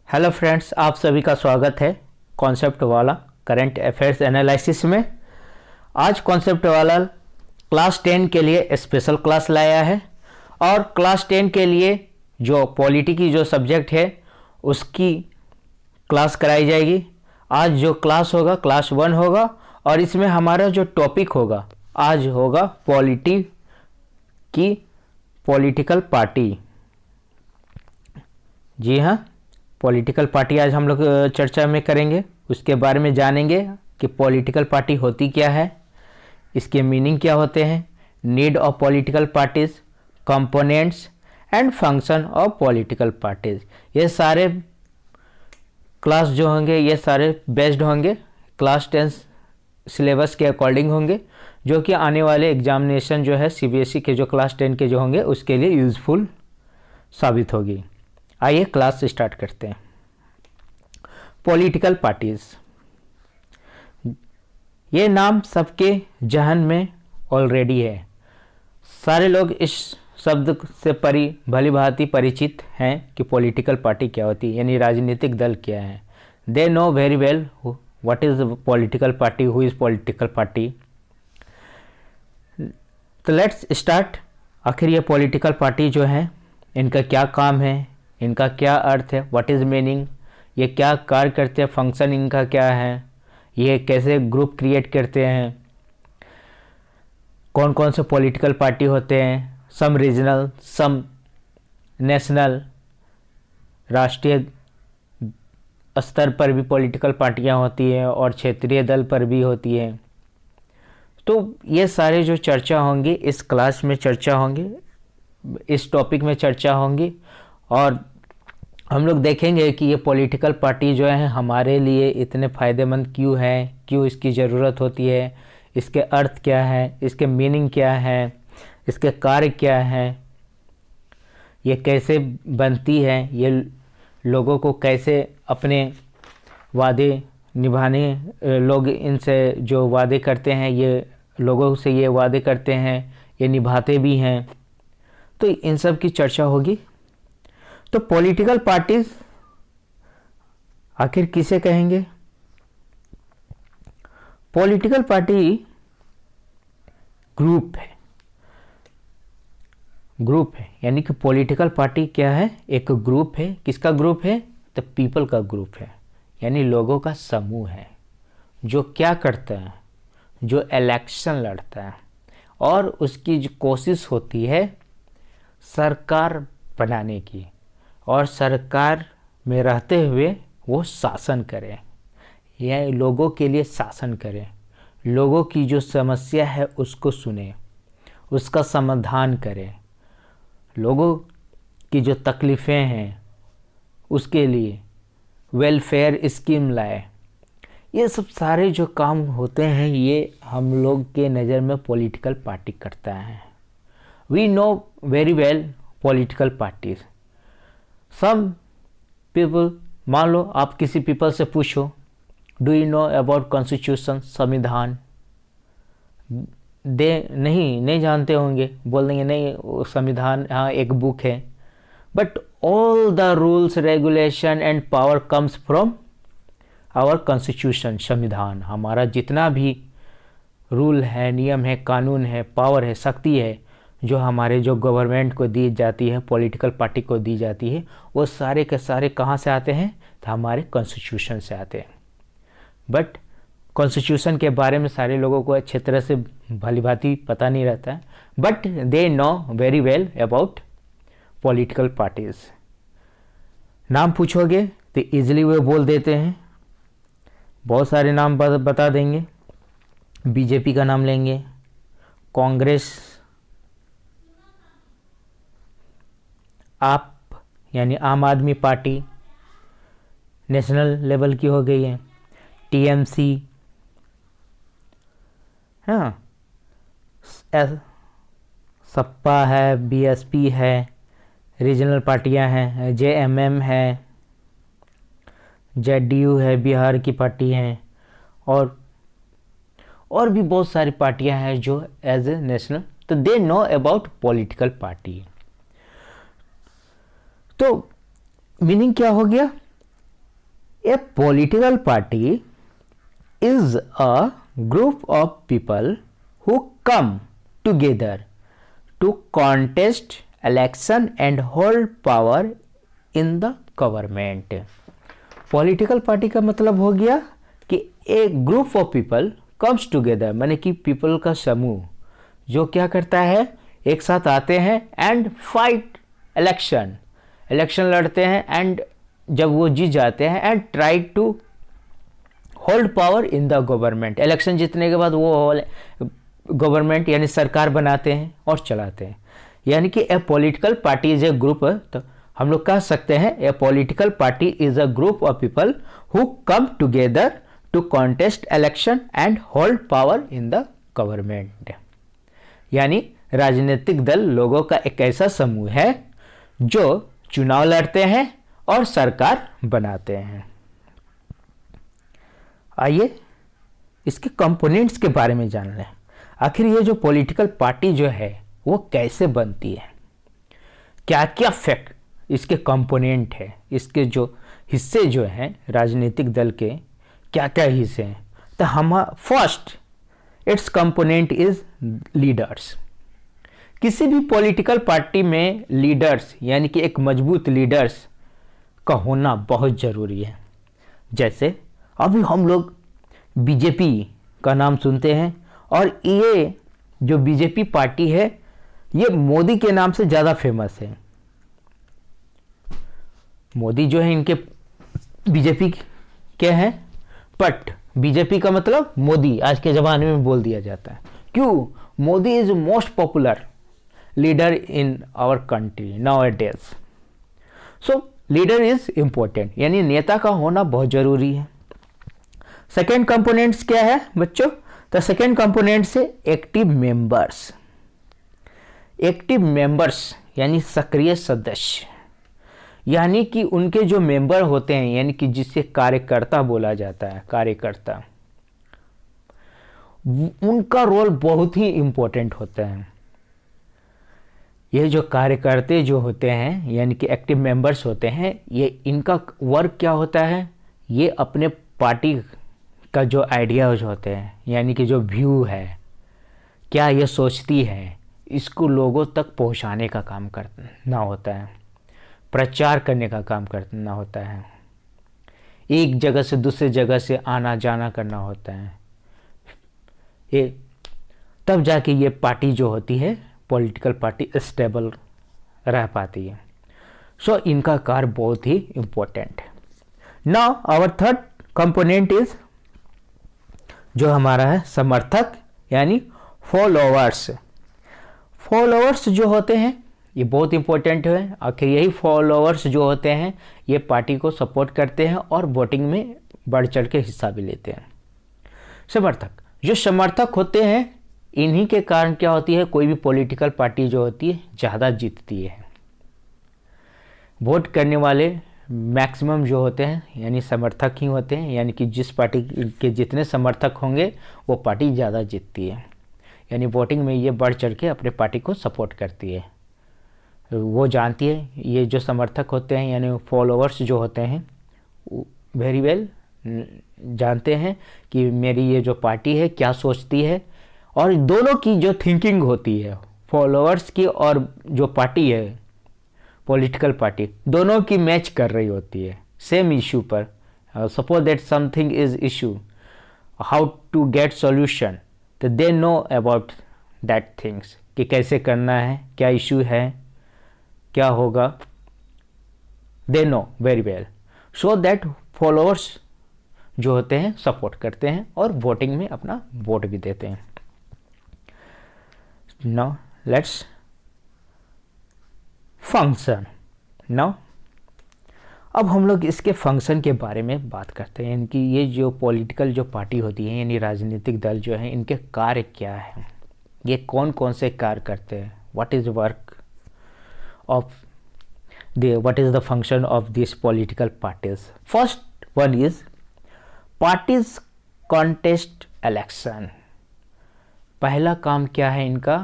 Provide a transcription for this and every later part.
Hello friends, आप सभी का स्वागत है कॉन्सेप्ट वाला करंट अफेयर्स एनालिसिस में। आज कॉन्सेप्ट वाला क्लास 10 के लिए स्पेशल क्लास लाया है और क्लास 10 के लिए जो पॉलिटी की जो सब्जेक्ट है उसकी क्लास कराई जाएगी। आज जो क्लास होगा क्लास 1 होगा और इसमें हमारा जो टॉपिक होगा आज होगा पॉलिटी की पॉलिटिकल पार्टी। जी हाँ, पॉलिटिकल पार्टी आज हम लोग चर्चा में करेंगे, उसके बारे में जानेंगे कि पॉलिटिकल पार्टी होती क्या है, इसके मीनिंग क्या होते हैं, need of political parties, components and function of political parties. ये सारे क्लास जो होंगे ये सारे बेस्ड होंगे क्लास 10 सिलेबस के अकॉर्डिंग होंगे, जो कि आने वाले एग्जामिनेशन जो है सीबीएसई के जो क्लास 10 के जो होंगे उसके लिए यूज़फुल साबित होगी। आइए क्लास स्टार्ट करते हैं। पॉलिटिकल पार्टीज, ये नाम सबके जहन में ऑलरेडी है। सारे लोग इस शब्द से भली भांति परिचित हैं कि पॉलिटिकल पार्टी क्या होती है, यानी राजनीतिक दल क्या है। दे know very well what is political party, who is political party. तो लेट्स स्टार्ट। आखिर ये पॉलिटिकल पार्टी जो है इनका क्या काम है, इनका क्या अर्थ है, व्हाट इज़ मीनिंग, ये क्या कार्य करते हैं, फंक्शन इनका क्या है, ये कैसे ग्रुप क्रिएट करते हैं, कौन कौन से पॉलिटिकल पार्टी होते हैं, सम रीजनल सम नेशनल, राष्ट्रीय स्तर पर भी पॉलिटिकल पार्टियां होती हैं और क्षेत्रीय दल पर भी होती हैं। तो ये सारे जो चर्चा होंगी इस क्लास में चर्चा होंगी, इस टॉपिक में चर्चा होंगी और हम लोग देखेंगे कि ये पॉलिटिकल पार्टी जो है हमारे लिए इतने फ़ायदेमंद क्यों है, क्यों इसकी ज़रूरत होती है, इसके अर्थ क्या है, इसके मीनिंग क्या है, इसके कार्य क्या है, ये कैसे बनती है, ये लोगों को कैसे अपने वादे निभाने, लोग इनसे जो वादे करते हैं ये लोगों से ये वादे करते हैं, ये निभाते भी हैं। तो इन सब की चर्चा होगी। तो पॉलिटिकल पार्टीज आखिर किसे कहेंगे? पॉलिटिकल पार्टी ग्रुप है, ग्रुप है, यानी कि पॉलिटिकल पार्टी क्या है, एक ग्रुप है। किसका ग्रुप है? द पीपल का ग्रुप है, यानी लोगों का समूह है जो क्या करता है, जो इलेक्शन लड़ता है और उसकी जो कोशिश होती है सरकार बनाने की और सरकार में रहते हुए वो शासन करें, या लोगों के लिए शासन करें, लोगों की जो समस्या है उसको सुने, उसका समाधान करें, लोगों की जो तकलीफ़ें हैं उसके लिए वेलफेयर स्कीम लाए। ये सब सारे जो काम होते हैं ये हम लोग के नज़र में पॉलिटिकल पार्टी करता है। We know very well political parties. Some people, मान लो आप किसी पीपल से पूछो do you know about constitution, संविधान, दे नहीं जानते होंगे, बोल देंगे नहीं वो संविधान हाँ एक बुक है। But all the rules regulation and power comes from our constitution. संविधान, हमारा जितना भी रूल है, नियम है, कानून है, पावर है, शक्ति है जो हमारे जो गवर्नमेंट को दी जाती है, पॉलिटिकल पार्टी को दी जाती है, वो सारे के सारे कहाँ से आते हैं? तो हमारे कॉन्स्टिट्यूशन से आते हैं। बट कॉन्स्टिट्यूशन के बारे में सारे लोगों को अच्छी तरह से भली भांति पता नहीं रहता है, but they know very well about political parties. नाम पूछोगे तो ईजिली वो बोल देते हैं, बहुत सारे नाम बता देंगे। बीजेपी का नाम लेंगे, कांग्रेस, आप यानी आम आदमी पार्टी नेशनल लेवल की हो गई है, टीएमसी, हाँ, सपा है, बीएसपी है, रीजनल पार्टियां हैं, जेएमएम है, जेडीयू है, बिहार की पार्टी हैं और भी बहुत सारी पार्टियां हैं जो एज ए नेशनल। तो they know about political party. तो मीनिंग क्या हो गया a political party is a group of people who come together to contest election and hold power in the government. Political party का मतलब हो गया कि एक group of people comes together, माने कि पीपल का समूह जो क्या करता है, एक साथ आते हैं एंड फाइट इलेक्शन लड़ते हैं, एंड जब वो जीत जाते हैं and try to hold power in the government. Election जीतने के बाद वो गवर्नमेंट यानी सरकार बनाते हैं और चलाते हैं। यानी कि a political party is a group, तो हम लोग कह सकते हैं a political party is a group of people who come together to contest election and hold power in the government. यानी राजनीतिक दल लोगों का एक ऐसा समूह है जो चुनाव लड़ते हैं और सरकार बनाते हैं। आइए इसके कंपोनेंट्स के बारे में जान लें। आखिर ये जो पॉलिटिकल पार्टी जो है वो कैसे बनती है, क्या क्या फैक्ट इसके कंपोनेंट है, इसके जो हिस्से जो हैं राजनीतिक दल के क्या क्या हिस्से हैं। तो हम first it's component is leaders. किसी भी पॉलिटिकल पार्टी में लीडर्स यानी कि एक मजबूत लीडर्स का होना बहुत ज़रूरी है। जैसे अभी हम लोग बीजेपी का नाम सुनते हैं, और ये जो बीजेपी पार्टी है ये मोदी के नाम से ज़्यादा फेमस है। मोदी जो है इनके बीजेपी के हैं, बट बीजेपी का मतलब मोदी आज के ज़माने में बोल दिया जाता है। क्यों? Modi is most popular leader in our country nowadays. So leader is important, यानी नेता का होना बहुत ज़रूरी है। सेकेंड कंपोनेंट्स क्या है बच्चों? तो सेकेंड कंपोनेंट से एक्टिव मेंबर्स। एक्टिव मेंबर्स यानी सक्रिय सदस्य, यानी कि उनके जो मेंबर होते हैं, यानी कि जिसे कार्यकर्ता बोला जाता है, कार्यकर्ता, उनका रोल बहुत ही इम्पोर्टेंट होता है। ये जो कार्यकर्ता जो होते हैं यानी कि एक्टिव मेंबर्स होते हैं, ये इनका वर्क क्या होता है, ये अपने पार्टी का जो आइडियाज होते हैं यानी कि जो व्यू है, क्या ये सोचती है, इसको लोगों तक पहुंचाने का काम करना होता है, प्रचार करने का काम करना होता है, एक जगह से दूसरे जगह से आना जाना करना होता है। ये तब जाके ये पार्टी जो होती है पॉलिटिकल पार्टी स्टेबल रह पाती है। सो इनका कार्य बहुत ही इम्पोर्टेंट है। Now our third component is जो हमारा है समर्थक यानी फॉलोअर्स। फॉलोअर्स जो होते हैं ये बहुत इंपॉर्टेंट है। आखिर यही फॉलोअर्स जो होते हैं ये पार्टी को सपोर्ट करते हैं और वोटिंग में बढ़ चढ़ के हिस्सा भी लेते हैं। समर्थक, जो समर्थक होते हैं इन्हीं के कारण क्या होती है, कोई भी पॉलिटिकल पार्टी जो होती है ज़्यादा जीतती है। वोट करने वाले मैक्सिमम जो होते हैं यानी समर्थक ही होते हैं, यानी कि जिस पार्टी के जितने समर्थक होंगे वो पार्टी ज़्यादा जीतती है, यानी वोटिंग में ये बढ़ चढ़ के अपने पार्टी को सपोर्ट करती है। वो जानती है, ये जो समर्थक होते हैं यानी फॉलोअर्स जो होते हैं वेरी वेल जानते हैं कि मेरी ये जो पार्टी है क्या सोचती है, और दोनों की जो थिंकिंग होती है फॉलोअर्स की और जो पार्टी है पॉलिटिकल पार्टी, दोनों की मैच कर रही होती है सेम इशू पर। Suppose that something is issue, how to get solution, तो they know about that things कि कैसे करना है, क्या इशू है, क्या होगा, they know very well. So that followers जो होते हैं सपोर्ट करते हैं और वोटिंग में अपना वोट भी देते हैं। Now let's function. नाउ अब हम लोग इसके फंक्शन के बारे में बात करते हैं, यानी कि ये जो पॉलिटिकल जो पार्टी होती है यानी राजनीतिक दल जो है इनके कार्य क्या है, ये कौन कौन से कार्य करते हैं, what is work of what is the function of these political parties. First one is parties contest election. पहला काम क्या है इनका,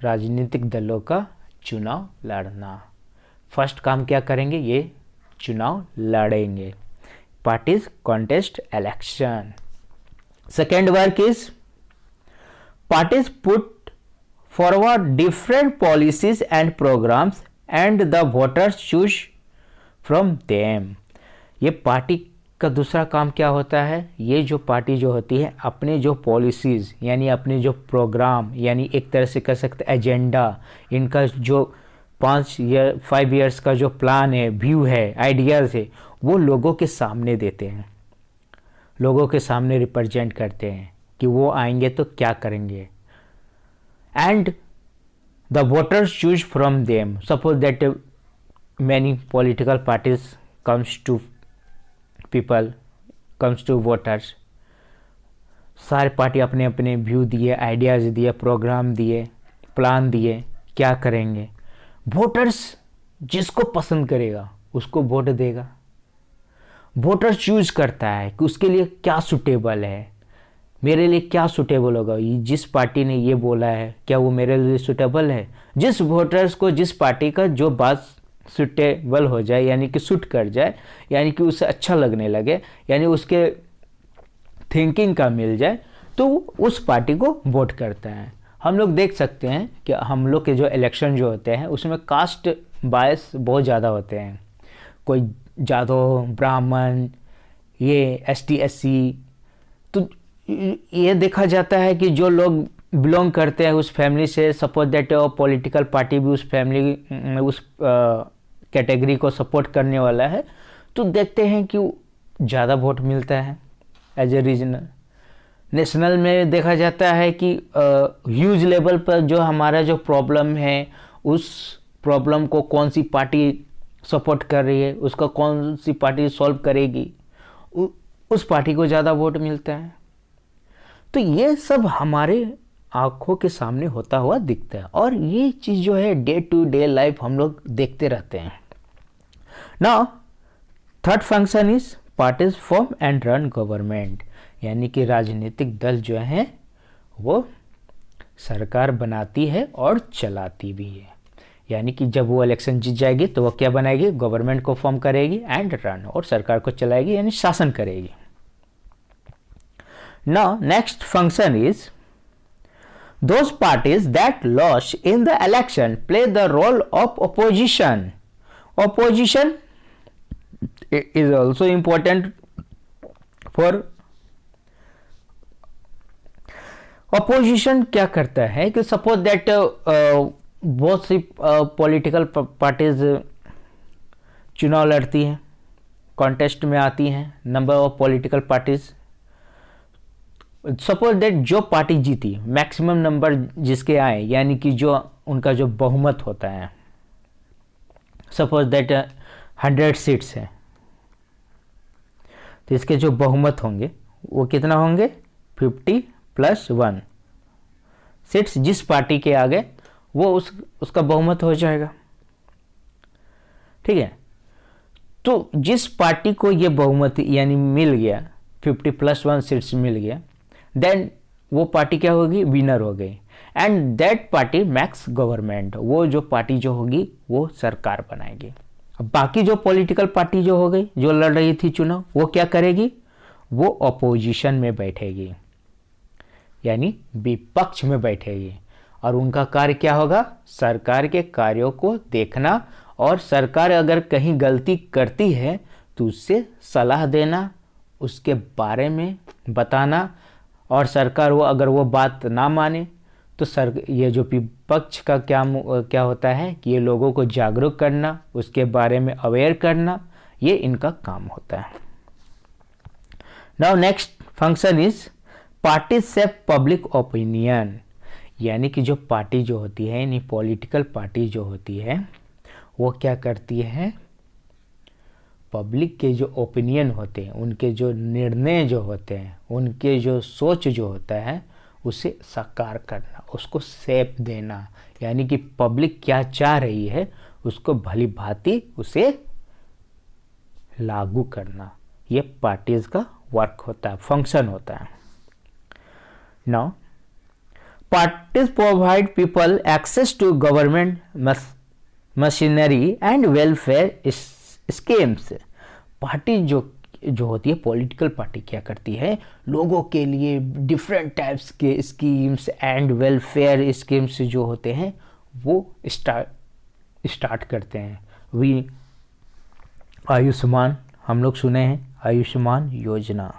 राजनीतिक दलों का चुनाव लड़ना। फर्स्ट काम क्या करेंगे, ये चुनाव लड़ेंगे। parties contest election. Second work is parties put forward different policies and programs and the voters choose from them. ये पार्टी का दूसरा काम क्या होता है? ये जो पार्टी जो होती है अपने जो पॉलिसीज़ यानी अपने जो प्रोग्राम यानी एक तरह से कह सकते एजेंडा, इनका जो 5 ईयर्स का जो प्लान है, व्यू है, आइडियाज़ है, वो लोगों के सामने देते हैं, लोगों के सामने रिप्रेजेंट करते हैं कि वो आएंगे तो क्या करेंगे. And the voters choose from them. Suppose that many political parties comes to people, comes to voters. सारे पार्टी अपने अपने व्यू दिए, आइडियाज़ दिए, प्रोग्राम दिए, प्लान दिए, क्या करेंगे. वोटर्स जिसको पसंद करेगा उसको वोट देगा. वोटर चूज करता है कि उसके लिए क्या सूटेबल है, मेरे लिए क्या सूटेबल होगा. जिस पार्टी ने ये बोला है क्या वो मेरे लिए सूटेबल है. जिस वोटर्स को जिस पार्टी का जो बात सूटेबल हो जाए यानी कि सूट कर जाए, यानी कि उसे अच्छा लगने लगे, यानी उसके थिंकिंग का मिल जाए, तो उस पार्टी को वोट करता है. हम लोग देख सकते हैं कि हम लोग के जो इलेक्शन जो होते हैं उसमें कास्ट बायस बहुत ज़्यादा होते हैं. कोई जादव, ब्राह्मण, ये ST SC, तो ये देखा जाता है कि जो लोग बिलोंग करते हैं उस फैमिली से, सपोज दैट पॉलिटिकल पार्टी भी उस फैमिली उस कैटेगरी को सपोर्ट करने वाला है, तो देखते हैं कि ज़्यादा वोट मिलता है. एज ए रीजनल नेशनल में देखा जाता है कि ह्यूज लेवल पर जो हमारा जो प्रॉब्लम है उस प्रॉब्लम को कौन सी पार्टी सपोर्ट कर रही है, उसका कौन सी पार्टी सॉल्व करेगी, उस पार्टी को ज़्यादा वोट मिलता है. तो ये सब हमारे आँखों के सामने होता हुआ दिखता है और ये चीज़ जो है डे टू डे लाइफ हम लोग देखते रहते हैं. Now third function is parties form and run government. यानी कि राजनीतिक दल जो हैं वो सरकार बनाती है और चलाती भी है. यानी कि जब वो इलेक्शन जीत जाएगी तो वो क्या बनाएगी, गवर्नमेंट को फॉर्म करेगी एंड रन, और सरकार को चलाएगी यानी शासन करेगी. Now next function is those parties that lost in the election play the role of opposition. Opposition is also important for opposition. क्या करता है कि suppose that बहुत सी पॉलिटिकल पार्टीज चुनाव लड़ती हैं, कॉन्टेस्ट में आती हैं, number of political parties. Suppose that जो पार्टी जीती, मैक्सिमम नंबर जिसके आए, यानी कि जो उनका जो बहुमत होता है, सपोज दैट 100 सीट्स है, तो इसके जो बहुमत होंगे वो कितना होंगे, 50+1 सीट्स जिस पार्टी के आगे वो उसका बहुमत हो जाएगा. ठीक है. तो जिस पार्टी को ये बहुमत यानी मिल गया, 50+1 सीट्स मिल गया, देन वो पार्टी क्या होगी, विनर हो गई. And that party max government. वो जो पार्टी जो होगी वो सरकार बनाएगी. अब बाकी जो पॉलिटिकल पार्टी जो हो गई, जो लड़ रही थी चुनाव, वो क्या करेगी, वो अपोजिशन में बैठेगी यानी विपक्ष में बैठेगी. और उनका कार्य क्या होगा, सरकार के कार्यों को देखना, और सरकार अगर कहीं गलती करती है तो उससे सलाह देना, उसके बारे में बताना, और सरकार वो अगर वो बात ना माने तो ये जो विपक्ष का क्या होता है कि ये लोगों को जागरूक करना, उसके बारे में अवेयर करना, ये इनका काम होता है. Now next function is party shape public opinion. यानी कि जो पार्टी जो होती है, यानी पॉलिटिकल पार्टी जो होती है, वो क्या करती है, पब्लिक के जो ओपिनियन होते हैं, उनके जो निर्णय जो होते हैं, उनके जो सोच जो होता है, उसे साकार करना, उसको शेप देना. यानी कि पब्लिक क्या चाह रही है उसको भली भांति उसे लागू करना. ये पार्टीज का वर्क होता है, फंक्शन होता है. Now parties provide people access to government machinery and welfare schemes. Party जो जो होती है पॉलिटिकल पार्टी क्या करती है, लोगों के लिए डिफरेंट टाइप्स के स्कीम्स एंड वेलफेयर स्कीम्स जो होते हैं वो स्टार्ट करते हैं। वी आयुष्मान, हम लोग सुने हैं आयुष्मान योजना,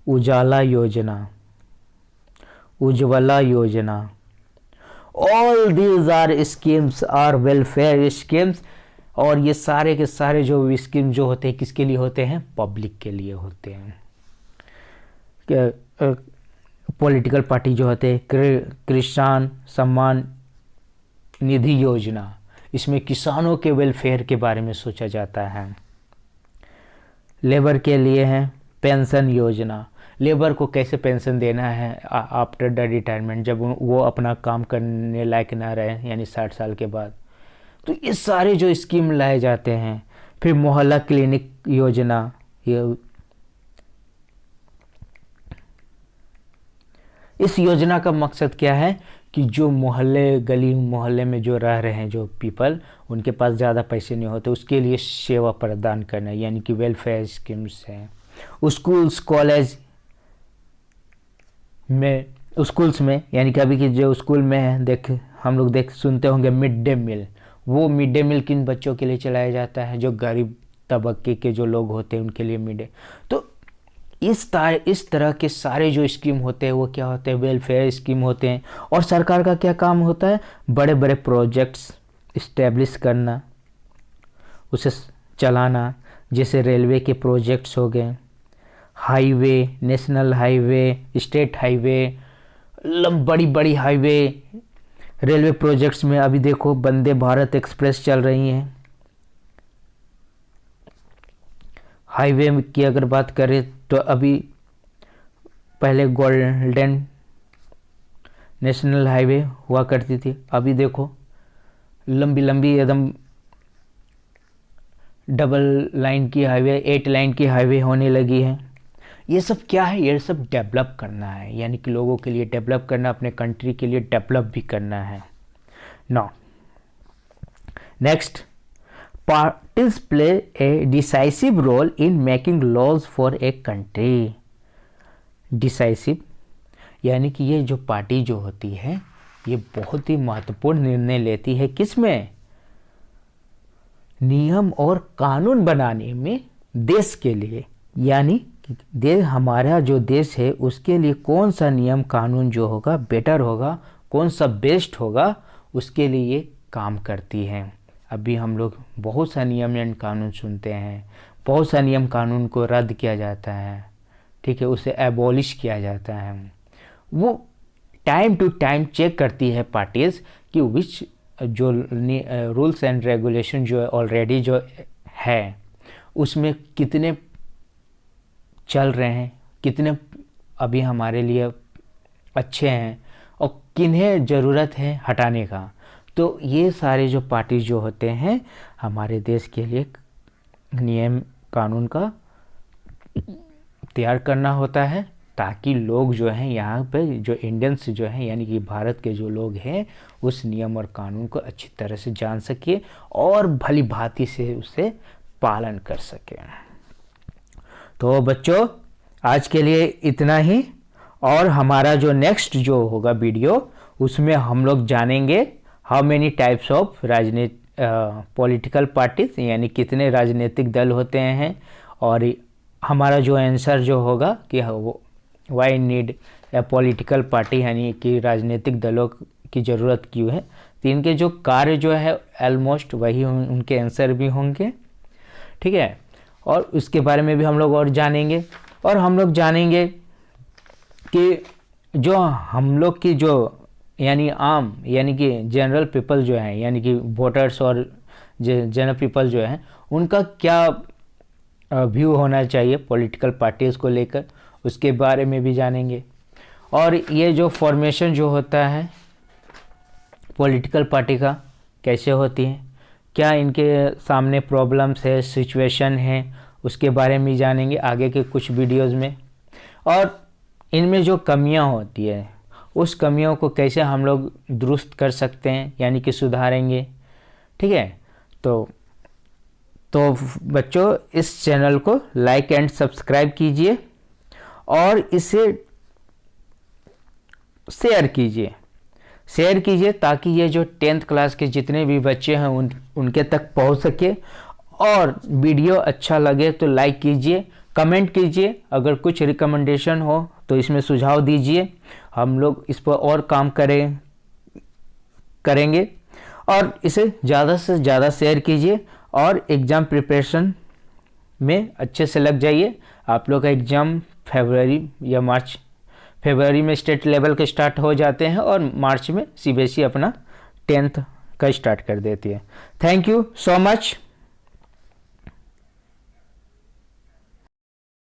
उजाला Yojana, Ujjwala Yojana, all these are schemes are welfare schemes. और ये सारे के सारे जो स्कीम जो होते हैं किसके लिए होते हैं, पब्लिक के लिए होते हैं। पॉलिटिकल पार्टी जो होते हैं किसान सम्मान निधि योजना, इसमें किसानों के वेलफेयर के बारे में सोचा जाता है। लेबर के लिए है पेंशन योजना, लेबर को कैसे पेंशन देना है आफ्टर द रिटायरमेंट, जब वो अपना काम करने लायक ना रहे, यानी 60 साल के बाद। तो ये सारे जो स्कीम लाए जाते हैं। फिर मोहल्ला क्लिनिक योजना, इस योजना का मकसद क्या है कि जो मोहल्ले गली मोहल्ले में जो रह रहे हैं जो पीपल, उनके पास ज़्यादा पैसे नहीं होते, उसके लिए सेवा प्रदान करना, यानी कि वेलफेयर स्कीम्स हैं। स्कूल्स में यानी कि अभी की जो स्कूल में है, हम लोग सुनते होंगे मिड डे मील। वो मिड डे मील किन बच्चों के लिए चलाया जाता है, जो गरीब तबके के जो लोग होते हैं उनके लिए मिड डे। तो इस तरह के सारे जो स्कीम होते हैं वो क्या होते हैं, वेलफेयर स्कीम होते हैं। और सरकार का क्या काम होता है, बड़े बड़े प्रोजेक्ट्स इस्टेब्लिश करना, उसे चलाना, जैसे रेलवे के प्रोजेक्ट्स हो गए, highway, national highway, state highway, बड़ी बड़ी हाईवे। रेलवे प्रोजेक्ट्स में अभी देखो वंदे भारत एक्सप्रेस चल रही हैं। हाईवे की अगर बात करें तो अभी पहले गोल्डन नेशनल हाईवे हुआ करती थी, अभी देखो लंबी लंबी एकदम डबल लाइन की हाईवे, 8 लाइन की हाईवे होने लगी है। ये सब क्या है, ये सब डेवलप करना है, यानी कि लोगों के लिए डेवलप करना, अपने कंट्री के लिए डेवलप भी करना है। Now next, parties play a decisive role in making laws for a country. Decisive यानी कि ये जो पार्टी जो होती है ये बहुत ही महत्वपूर्ण निर्णय लेती है, किसमें, नियम और कानून बनाने में देश के लिए। यानी हमारा जो देश है उसके लिए कौन सा नियम कानून जो होगा बेटर होगा, कौन सा बेस्ट होगा, उसके लिए काम करती है। अभी हम लोग बहुत सा नियम एंड कानून सुनते हैं, बहुत सा नियम कानून को रद्द किया जाता है, ठीक है, उसे एबॉलिश किया जाता है। वो टाइम टू टाइम चेक करती है पार्टीज कि विच जो रूल्स एंड रेगुलेशन जो ऑलरेडी जो है उसमें कितने चल रहे हैं, कितने अभी हमारे लिए अच्छे हैं और किन्हें ज़रूरत है हटाने का। तो ये सारे जो पार्टी जो होते हैं हमारे देश के लिए नियम कानून का तैयार करना होता है, ताकि लोग जो हैं यहाँ पे जो इंडियंस जो हैं यानी कि भारत के जो लोग हैं उस नियम और कानून को अच्छी तरह से जान सके और भली भांति से उसे पालन कर सके। तो बच्चों आज के लिए इतना ही, और हमारा जो नेक्स्ट जो होगा वीडियो उसमें हम लोग जानेंगे how many types of political parties, यानी कितने राजनीतिक दल होते हैं। और हमारा जो आंसर जो होगा कि why need a political party, यानी कि राजनीतिक दलों की ज़रूरत क्यों है। तो इनके जो कार्य जो है ऑलमोस्ट वही उनके आंसर भी होंगे, ठीक है। और उसके बारे में भी हम लोग और जानेंगे, और हम लोग जानेंगे कि जो हम लोग की जो यानी आम यानी कि जनरल पीपल जो हैं, यानी कि वोटर्स और जनरल पीपल जो हैं उनका क्या व्यू होना चाहिए पॉलिटिकल पार्टीज़ को लेकर, उसके बारे में भी जानेंगे। और ये जो फॉर्मेशन जो होता है पॉलिटिकल पार्टी का कैसे होती है, क्या इनके सामने प्रॉब्लम्स है, सिचुएशन है, उसके बारे में जानेंगे आगे के कुछ वीडियोस में। और इनमें जो कमियां होती है उस कमियों को कैसे हम लोग दुरुस्त कर सकते हैं, यानी कि सुधारेंगे, ठीक है। तो तो बच्चों इस चैनल को लाइक एंड सब्सक्राइब कीजिए और इसे शेयर कीजिए ताकि ये जो 10th क्लास के जितने भी बच्चे हैं उनके तक पहुंच सके। और वीडियो अच्छा लगे तो लाइक कीजिए, कमेंट कीजिए, अगर कुछ रिकमेंडेशन हो तो इसमें सुझाव दीजिए, हम लोग इस पर और काम करेंगे। और इसे ज़्यादा से ज़्यादा शेयर कीजिए और एग्ज़ाम प्रिपरेशन में अच्छे से लग जाइए। आप लोग का एग्ज़ाम फरवरी में स्टेट लेवल के स्टार्ट हो जाते हैं और मार्च में सीबीएसई अपना 10th का स्टार्ट कर देती है। Thank you so much.